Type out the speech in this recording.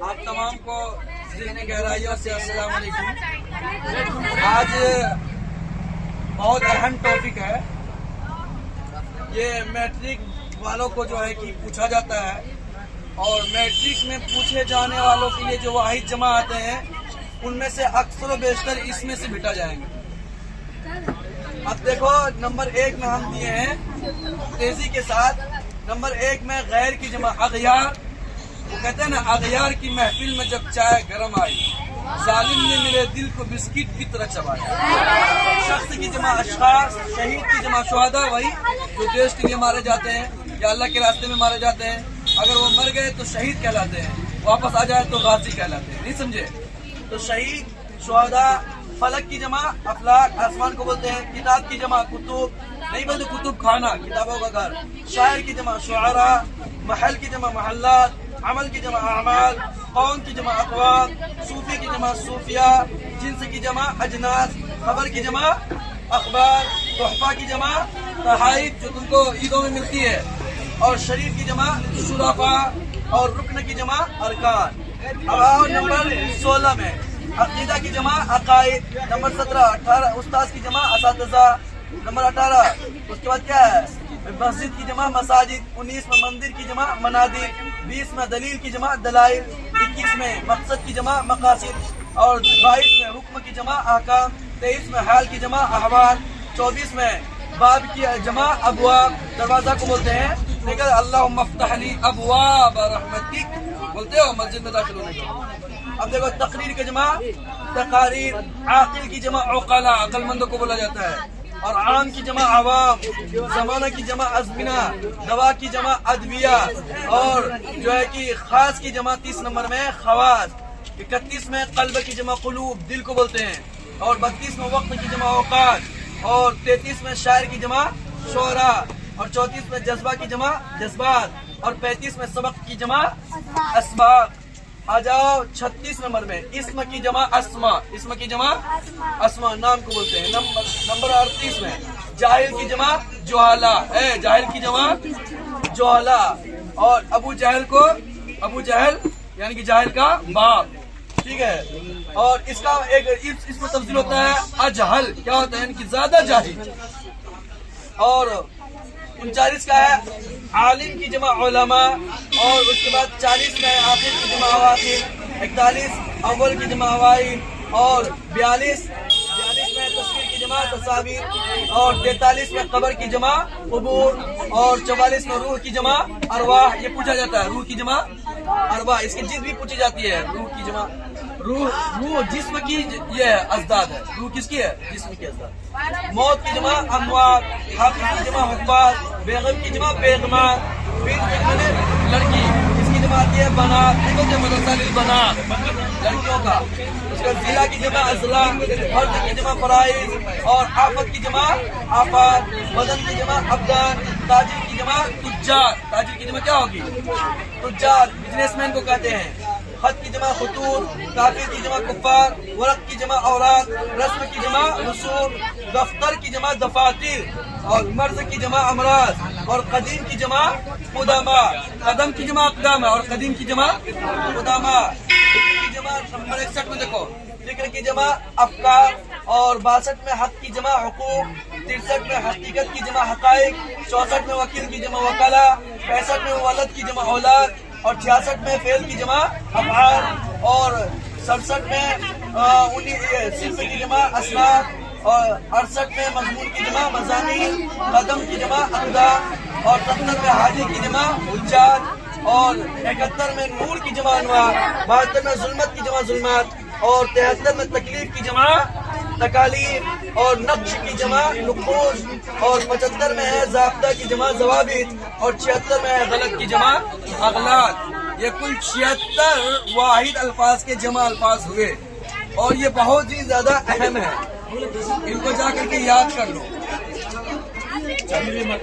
آپ تمام کو ذہنی گہرائیوں سے السلام علیکم۔ آج بہت اہم ٹاپک ہے، یہ میٹرک والوں کو جو ہے کہ پوچھا جاتا ہے، اور میٹرک میں پوچھے جانے والوں کے لیے جو واحد جمع آتے ہیں ان میں سے اکثر و بیشتر اس میں سے بٹا جائیں گے۔ اب دیکھو نمبر 1 میں ہم دیے ہیں تیزی کے ساتھ۔ نمبر 1 میں غیر کی جمع اغیار، وہ کہتے ہیں نا اغیار کی محفل میں جب چائے گرم آئی، ظالم نے میرے دل کو بسکٹ کی طرح چبایا۔ شخص کی جمع اشخاص، شہید کی جمع شہداء، وہی جو دیش کے لیے مارے جاتے ہیں یا اللہ کے راستے میں مارے جاتے ہیں، اگر وہ مر گئے تو شہید کہلاتے ہیں، واپس آ جائے تو غازی کہلاتے ہیں، نہیں سمجھے؟ تو شہید، شہداء، فلک کی جمع افلاک، آسمان کو بولتے ہیں، کتاب کی جمع کتب، نہیں بولتے کتب کھانا، کتابوں کا گھر، شاعر کی جمع شعراء، محل کی جمع محلات، عمل کی جمع اعمال، قوم کی جمع اقوام، صوفی کی جمع صوفیہ، جنس کی جمع اجناس، خبر کی جمع اخبار، تحفہ کی جمع تحائف جو تم کو عیدوں میں ملتی ہے، اور شریف کی جمع شرفاء، اور رکن کی جمع ارکان۔ اب آؤ نمبر 16 میں عقیدہ کی جمع عقائد، نمبر 17 18 استاذ کی جمع اساتذہ، نمبر 18 اس کے بعد کیا ہے مسجد کی جمع مساجد، 19 میں مندر کی جمع منادر، 20 میں دلیل کی جمع دلائل، 21 میں مقصد کی جمع مقاصد، اور 22 میں حکم کی جمع احکام، 23 میں حال کی جمع احوال، 24 میں باب کی جمع ابواب، دروازہ کو بولتے ہیں، لیکن اللہم افتح لی ابواب رحمتک بولتے ہو مسجد میں داخل ہونے کو۔ اب دیکھو تقریر کی جمع تقاریر، عاقل کی جمع عقلاء، عقل مندوں کو بولا جاتا ہے، اور عام کی جمع عوام، زمانہ کی جمع ازمنہ، دوا کی جمع ادویہ، اور جو ہے کہ خاص کی جمع 30 نمبر میں خواص، 31 میں قلب کی جمع قلوب، دل کو بولتے ہیں، اور 32 میں وقت کی جمع اوقات، اور 33 میں شاعر کی جمع شعراء، اور 34 میں جذبہ کی جمع جذبات، اور 35 میں سبق کی جمع اسباق۔ آ جاؤ 36 نمبر میں اسم کی جمع اسما، اسم کی جمع اسما، نام کو بولتے ہیں۔ نمبر 38 میں جاہل کی جمع جہالا، جاہل کی جمع جہالا، اور ابو جہل کو ابو جہل یعنی کہ جاہل کا باپ، ٹھیک ہے۔ اور اس کا ایک اس میں تفصیل ہوتا ہے اجہل، کیا ہوتا ہے یعنی کہ زیادہ جاہل۔ اور 39 کا ہے عالم کی جمع علماء، اور اس کے بعد 40 میں آخر کی جمع اواخر، 41 اول کی جمع اوائل، اور 42 میں تصویر کی جمع تصاویر، اور 43 میں قبر کی جمع قبور، اور 44 میں روح کی جمع ارواح۔ یہ پوچھا جاتا ہے روح کی جمع ارواح، اس کی جد بھی پوچھی جاتی ہے، روح کی جمع روح جسم کی یہ ازداد ہے، روح کس کی ہے جسم کی ازداد۔ موت کی جمع اموات، حافظ کی جمع حفاظ، بیگم کی جمع بیگمات، لڑکی، اس کی جمع آتی ہے بنات، مدرسہ للبنات لڑکیوں کا۔ اس کا ضلع کی جمع اضلاع، فرض کی جمع فرائض، اور آفت کی جمع آفات، بدن کی جمع ابدان، تاجر کی جمع تجار، تاجر کی جمع کیا ہوگی تجار، بزنس مین کو کہتے ہیں۔ خط کی جمع خطوط، کافر کی جمع کفار، ورق کی جمع اوراق، رسم کی جمع رسوم، دفتر کی جمع دفاتر، اور مرض کی جمع امراض، اور قدیم کی جمع قدامہ، قدم کی جمع اقدامہ، اور قدیم کی جمع قدامہ۔ فکر کی جمع نمبر 61 میں دیکھو فکر کی جمع افکار، اور 62 میں حق کی جمع حقوق، 63 میں حقیقت کی جمع حقائق، 64 میں وکیل کی جمع وکلا، 65 میں ولد کی جمع اولاد، اور 66 میں فعل کی جمع افعال، اور 67 میں صرف کی جمع اسناد، اور 68 میں مضمون کی جمع مضامین، قدم کی جمع اقدام، اور 70 میں حاجی کی جمع حجات، اور 71 میں نور کی جمع انوار، 72 میں ظلمت کی جمع ظلمات، اور 73 میں تکلیف کی جمع تکالیف، اور نقش کی جمع نقوش، اور 75 میں ہے ضابطہ کی جمع ضوابط، اور 76 میں ہے غلط کی جمع اغلاط۔ یہ کل 76 واحد الفاظ کے جمع الفاظ ہوئے، اور یہ بہت ہی زیادہ اہم ہے، ان کو جا کر کے یاد کر لو۔